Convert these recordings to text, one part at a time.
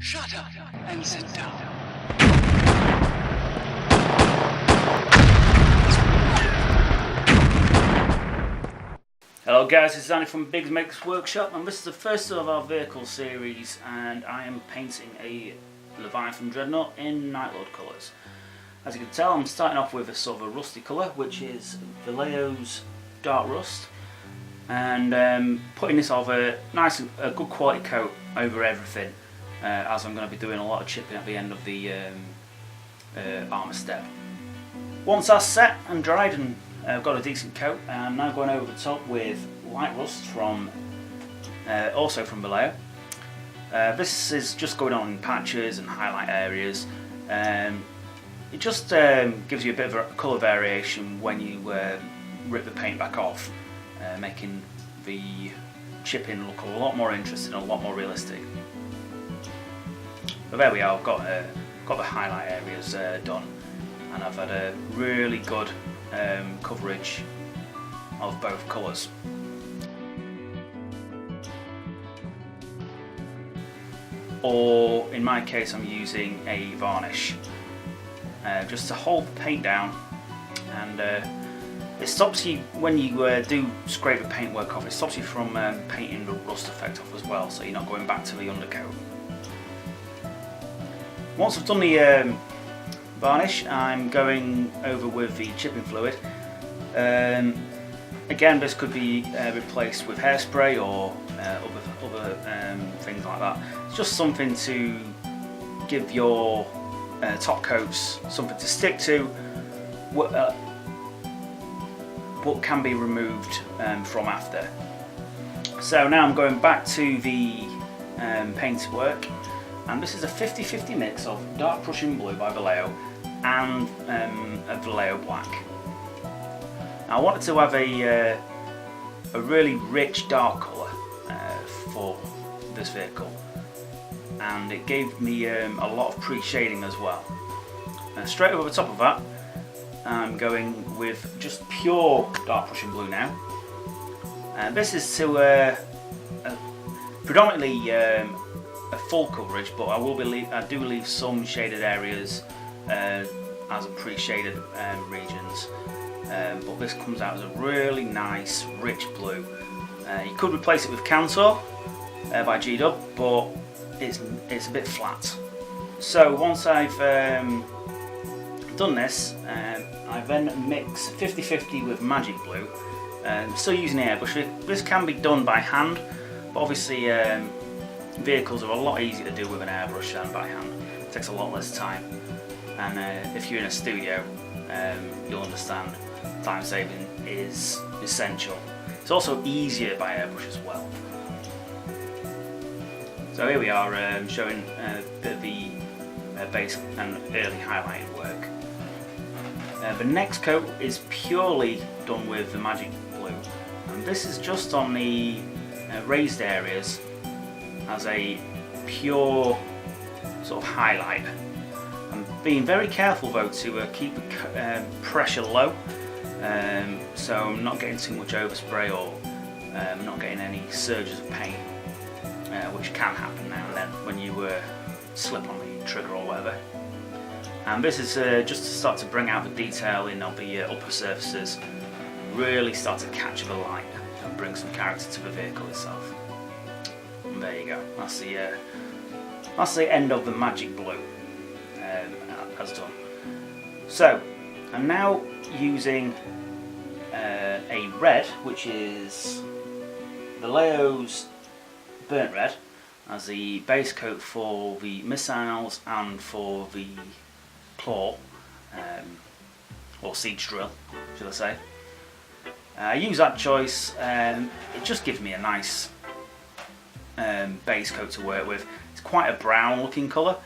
Shut up and sit down. Hello guys, this is Andy from Bigmeks Workshop, and this is the first of our vehicle series, and I am painting a Leviathan Dreadnought in Night Lord colours. As you can tell, I'm starting off with a sort of a rusty colour, which is Vallejo's Dark Rust, and putting this of a good quality coat over everything, as I'm going to be doing a lot of chipping at the end of the armour step. Once that's set and dried and I've got a decent coat, I'm now going over the top with light rust from also from Vallejo. This is just going on in patches and highlight areas. It just gives you a bit of a colour variation when you rip the paint back off, making the chipping look a lot more interesting and a lot more realistic. But there we are, I've got the highlight areas done, and I've had a really good coverage of both colours. Or in my case, I'm using a varnish just to hold the paint down, and it stops you when you do scrape the paintwork off. It stops you from painting the rust effect off as well, so you're not going back to the undercoat. Once I've done the varnish, I'm going over with the chipping fluid. Again, this could be replaced with hairspray or other things like that. It's just something to give your top coats something to stick to, what can be removed from after. So now I'm going back to the paint work, and this is a 50-50 mix of dark Prussian blue by Vallejo and a Vallejo black. Now I wanted to have a really rich dark colour for this vehicle, and it gave me a lot of pre-shading as well. Straight over the top of that, I'm going with just pure dark Prussian blue now. This is to predominantly a full coverage, but I do leave some shaded areas as a pre-shaded regions, but this comes out as a really nice rich blue. You could replace it with Cantor by G-Dub, but it's a bit flat. So once I've done this, I then mix 50-50 with Magic Blue. Still using airbrush. This can be done by hand, but obviously vehicles are a lot easier to do with an airbrush than by hand. It takes a lot less time, and if you're in a studio, you'll understand time saving is essential. It's also easier by airbrush as well. So here we are, showing a bit of the base and early highlighted work. The next coat is purely done with the Magic Blue, and this is just on the raised areas as a pure sort of highlight. I'm being very careful though to keep the pressure low, so I'm not getting too much overspray or not getting any surges of paint, which can happen now and then when you slip on the trigger or whatever. And this is just to start to bring out the detail in on the upper surfaces, really start to capture the light and bring some character to the vehicle itself. And there you go, that's the end of the Magic Blue as done. So I'm now using a red, which is Vallejo's Burnt Red, as the base coat for the missiles and for the claw, or siege drill, should I say. I use that choice, it just gives me a nice base coat to work with. It's quite a brown looking colour,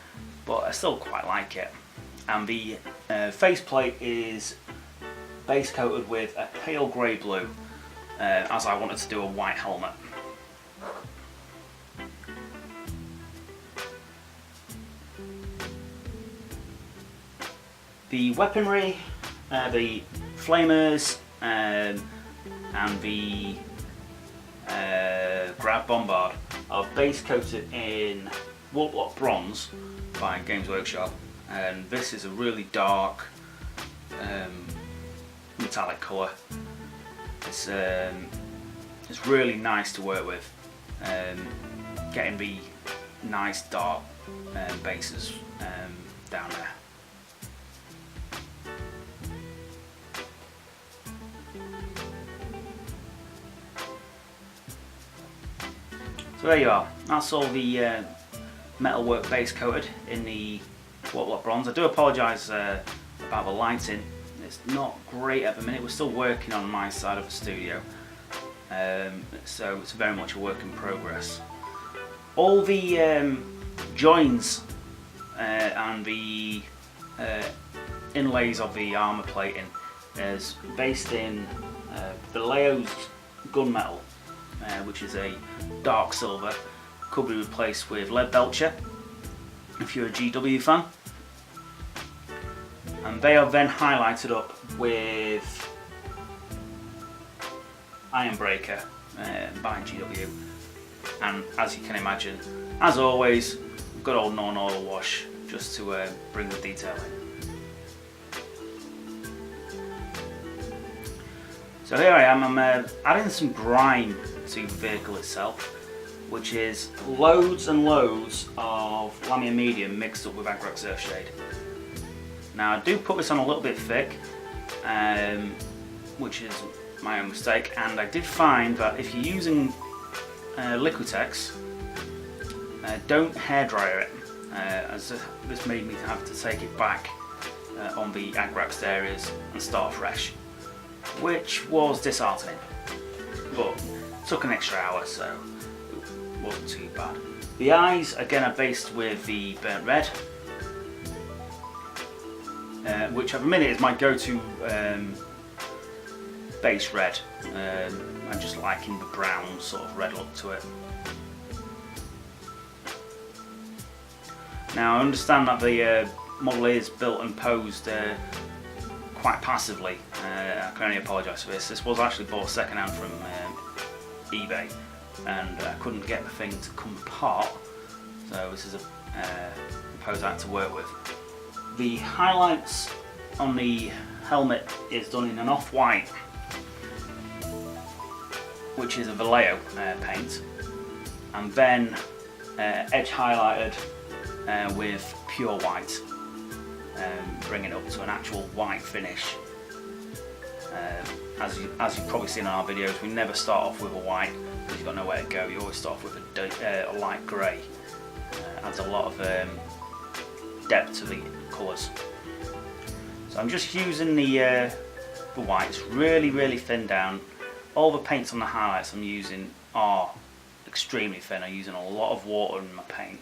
but I still quite like it. And the faceplate is base coated with a pale grey blue, as I wanted to do a white helmet. The weaponry, the flamers, and the grab bombard are base coated in Warlock Bronze by Games Workshop, and this is a really dark metallic colour. It's really nice to work with, getting the nice dark bases down there. So there you are, that's all the metalwork base coated in the Warlock Bronze. I do apologise about the lighting, it's not great at the minute, we're still working on my side of the studio, so it's very much a work in progress. All the joins and the inlays of the armour plating is based in Vallejo's gunmetal, which is a dark silver, could be replaced with lead belcher if you're a GW fan, and they are then highlighted up with Ironbreaker by GW, and as you can imagine, as always, good old non-oil wash just to bring the detail in. So here I am, I'm adding some grime to the vehicle itself, which is loads and loads of Lamia medium mixed up with Agrax Earthshade. Now I do put this on a little bit thick, which is my own mistake, and I did find that if you're using Liquitex, don't hairdryer it, as this made me have to take it back on the Agraxed areas and start fresh, which was disheartening, but it took an extra hour, so it wasn't too bad. The eyes again are based with the burnt red, which at the minute is my go-to base red. I'm just liking the brown sort of red look to it. Now I understand that the model is built and posed quite passively. I can only apologise for this. This was actually bought second hand from eBay, and I couldn't get the thing to come apart, so this is a pose I had to work with. The highlights on the helmet is done in an off-white, which is a Vallejo paint, and then edge highlighted with pure white, bringing it up to an actual white finish. As you've probably seen in our videos, we never start off with a white because you've got nowhere to go. You always start off with a light grey. Adds a lot of depth to the colours. So I'm just using the whites really thin down. All the paints on the highlights I'm using are extremely thin. I'm using a lot of water in my paint,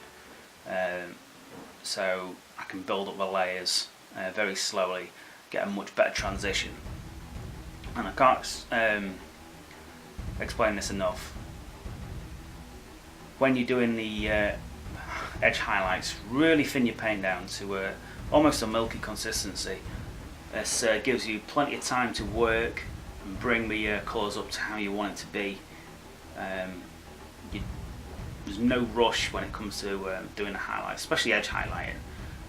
so I can build up the layers very slowly, get a much better transition. And I can't explain this enough. When you're doing the edge highlights, really thin your paint down to almost a milky consistency. This gives you plenty of time to work and bring the colours up to how you want it to be. There's no rush when it comes to doing the highlights, especially edge highlighting.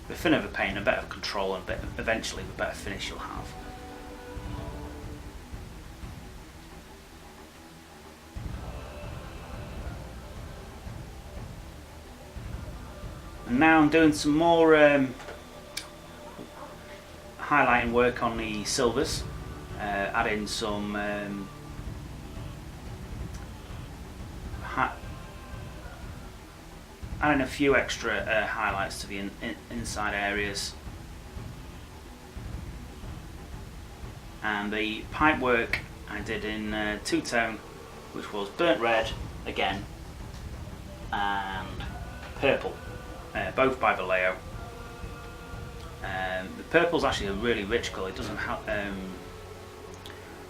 The thinner the paint, the better control, and eventually the better finish you'll have. And now I'm doing some more highlighting work on the silvers, adding some adding a few extra highlights to the inside areas, and the pipe work I did in two-tone, which was burnt red again and purple, both by Vallejo. The purple is actually a really rich colour. It doesn't have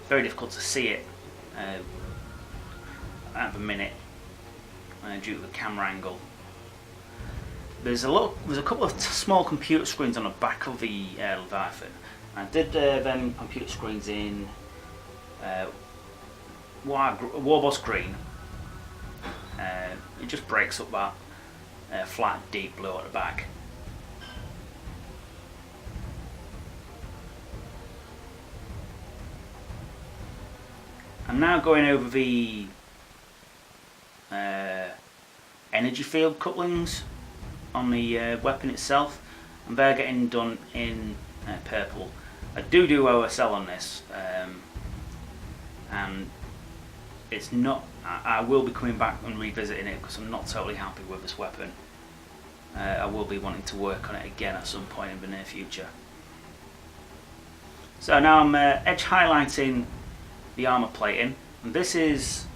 very difficult to see it at the minute due to the camera angle. There's a couple of small computer screens on the back of the Leviathan. I did them computer screens in Warboss green. It just breaks up that flat deep blue at the back. I'm now going over the energy field couplings on the weapon itself, and they're getting done in purple. I do OSL on this, and it's not. I will be coming back and revisiting it because I'm not totally happy with this weapon. I will be wanting to work on it again at some point in the near future. So now I'm edge highlighting the armor plating, and this is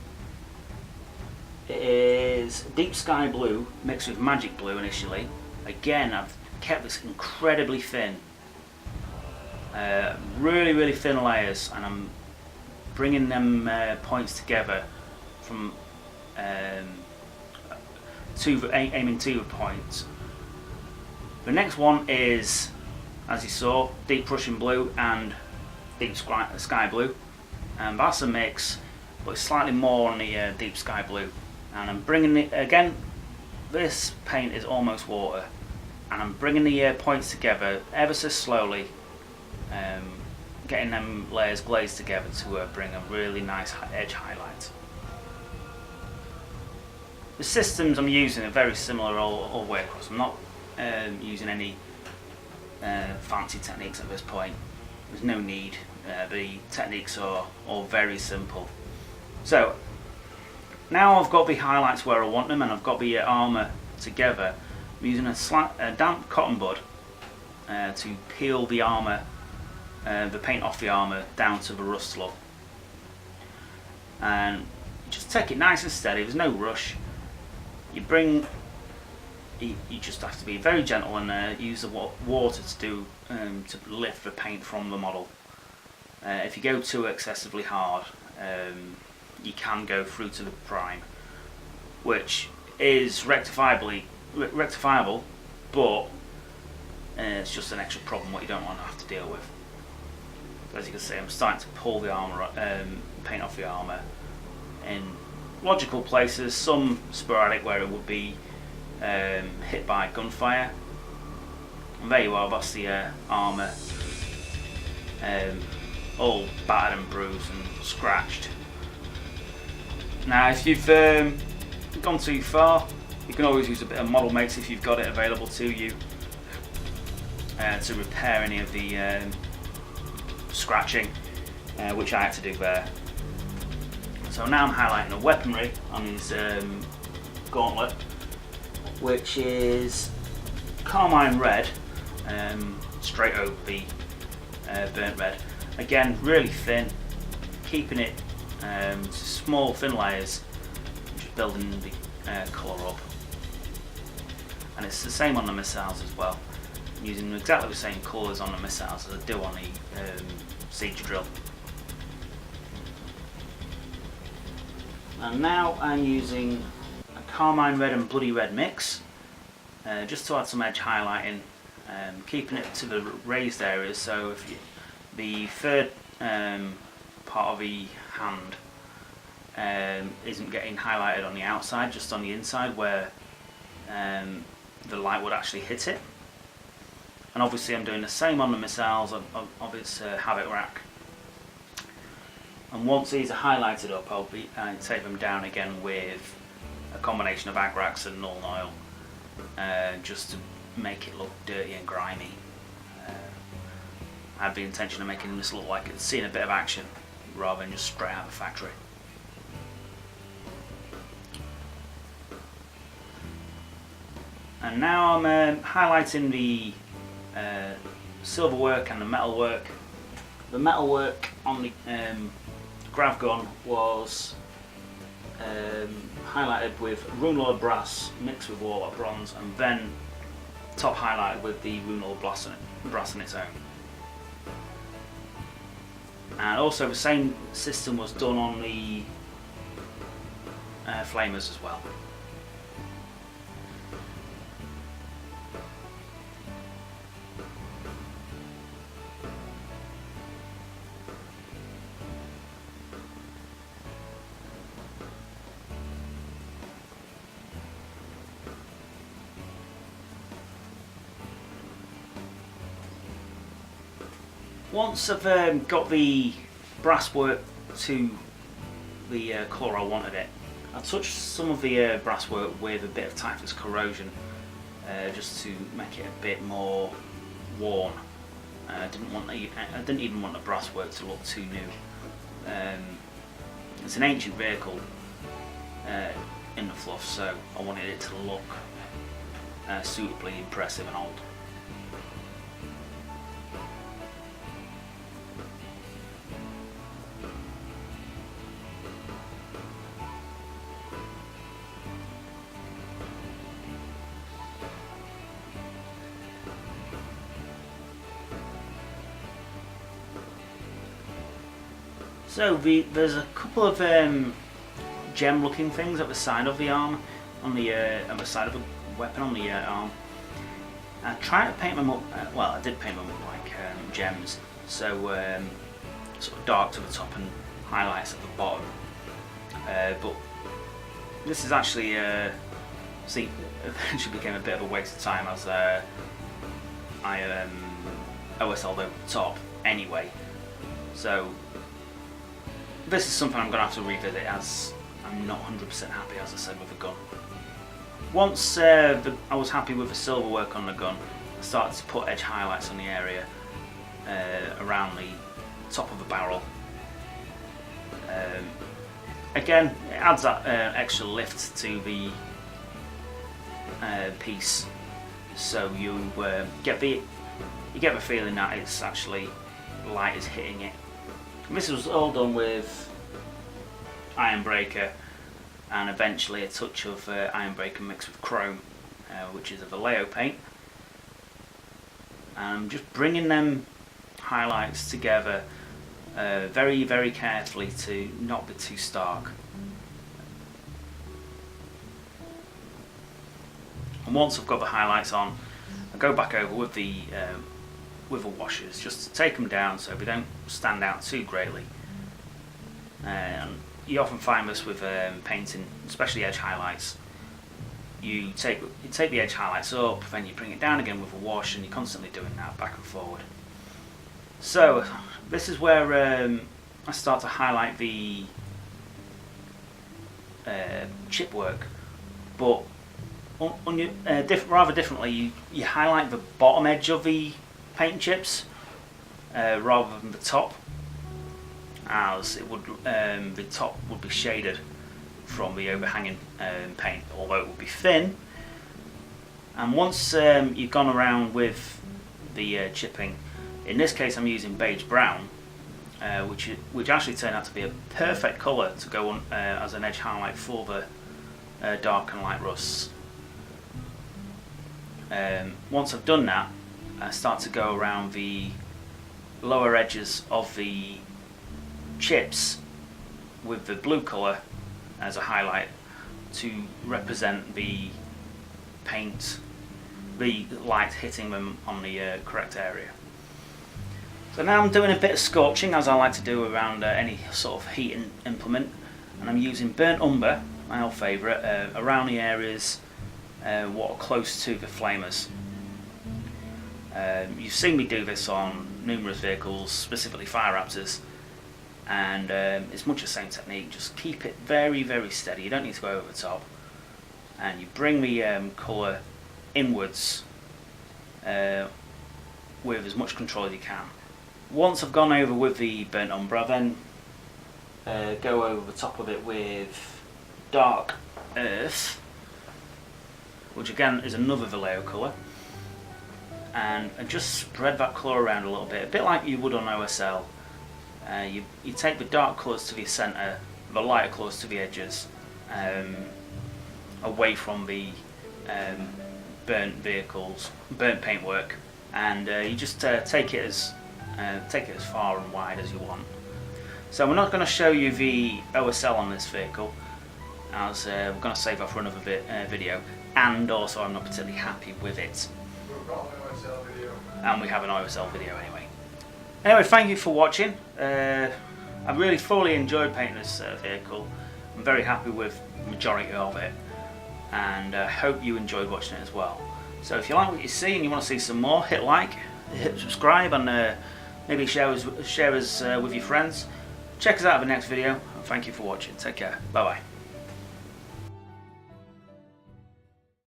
deep sky blue mixed with magic blue initially. Again, I've kept this incredibly thin, really thin layers, and I'm bringing them points together from aiming to the points. The next one is, as you saw, deep Prussian blue and deep sky blue, and that's a mix, but it's slightly more on the deep sky blue. And I'm bringing it again. This paint is almost water, and I'm bringing the points together ever so slowly, getting them layers glazed together to bring a really nice edge highlight. The systems I'm using are very similar all the way across. I'm not using any fancy techniques at this point. There's no need. The techniques are all very simple. So now I've got the highlights where I want them, and I've got the armour together. I'm using a damp cotton bud to peel the armour, the paint off the armour down to the rust level. And just take it nice and steady, there's no rush. You just have to be very gentle and use the water to lift the paint from the model. If you go too excessively hard, you can go through to the prime, which is rectifiable, but it's just an extra problem what you don't want to have to deal with. As you can see, I'm starting to pull the armour, paint off the armour in logical places, some sporadic where it would be hit by gunfire. And there you are, that's the armour, all battered and bruised and scratched. Now if you've gone too far, you can always use a bit of model mates if you've got it available to you to repair any of the scratching, which I had to do there. So now I'm highlighting the weaponry on his gauntlet, which is carmine red, straight over the burnt red. Again, really thin, keeping it to small thin layers, just building the colour up. And it's the same on the missiles as well. I'm using exactly the same colours on the missiles as I do on the siege drill. And now I'm using a carmine red and bloody red mix, just to add some edge highlighting, keeping it to the raised areas. So if the third part of the hand isn't getting highlighted on the outside, just on the inside where the light would actually hit it. And obviously I'm doing the same on the missiles of its Havoc rack. And once these are highlighted up, I'll take them down again with a combination of Agrax and Null Oil, just to make it look dirty and grimy. I had the intention of making this look like it's seen a bit of action rather than just straight out of the factory. And now I'm highlighting the silver work and the metal work. The metal work on the grav gun was highlighted with Runelord brass mixed with Warlock bronze, and then top highlighted with the Runelord brass on its own. And also the same system was done on the flamers as well. Once I've got the brasswork to the colour I wanted it, I touched some of the brasswork with a bit of Typhus corrosion just to make it a bit more worn. I didn't even want the brasswork to look too new. It's an ancient vehicle in the fluff, so I wanted it to look suitably impressive and old. So there's a couple of gem-looking things at the side of the arm, on the side of the weapon on the arm. I tried to paint them up. Well, I did paint them up like gems, so sort of dark to the top and highlights at the bottom. But this is actually eventually became a bit of a waste of time as I OSL'd over the top anyway. So this is something I'm going to have to revisit, as I'm not 100% happy, as I said, with the gun. Once I was happy with the silver work on the gun, I started to put edge highlights on the area around the top of the barrel. Again, it adds that extra lift to the piece, so you get the feeling that it's actually light is hitting it. This was all done with Ironbreaker and eventually a touch of Ironbreaker mixed with chrome, which is a Vallejo paint. And I'm just bringing them highlights together very, very carefully to not be too stark. And once I've got the highlights on, I go back over with the washers just to take them down so they don't stand out too greatly. And you often find this with painting, especially edge highlights. You take the edge highlights up, then you bring it down again with a wash, and you're constantly doing that back and forward. So this is where I start to highlight the chip work, but rather differently. You highlight the bottom edge of the paint chips rather than the top, as it would the top would be shaded from the overhanging paint, although it would be thin. And once you've gone around with the chipping, in this case I'm using beige brown, which actually turned out to be a perfect colour to go on as an edge highlight for the dark and light rusts. Once I've done that, I start to go around the lower edges of the chips with the blue colour as a highlight to represent the paint, the light hitting them on the correct area. So now I'm doing a bit of scorching, as I like to do around any sort of heating implement, and I'm using burnt umber, my old favourite, around the areas what are close to the flamers. You've seen me do this on numerous vehicles, specifically Fire Raptors, and it's much the same technique. Just keep it very, very steady. You don't need to go over the top, and you bring the colour inwards with as much control as you can. Once I've gone over with the burnt umber, I then go over the top of it with dark earth, which again is another Vallejo colour, and just spread that colour around a little bit, a bit like you would on OSL. You take the dark colours to the centre, the lighter colours to the edges, away from the burnt paintwork, and you just take it as far and wide as you want. So we're not going to show you the OSL on this vehicle, as we're going to save that for another video, and also I'm not particularly happy with it. We've got an OSL video. And we have an OSL video anyway. Anyway, thank you for watching. I really thoroughly enjoyed painting this vehicle. I'm very happy with the majority of it, and I hope you enjoyed watching it as well. So if you like what you see and you want to see some more, hit like, hit subscribe, and Maybe share us with your friends. Check us out in the next video. Thank you for watching. Take care. Bye bye.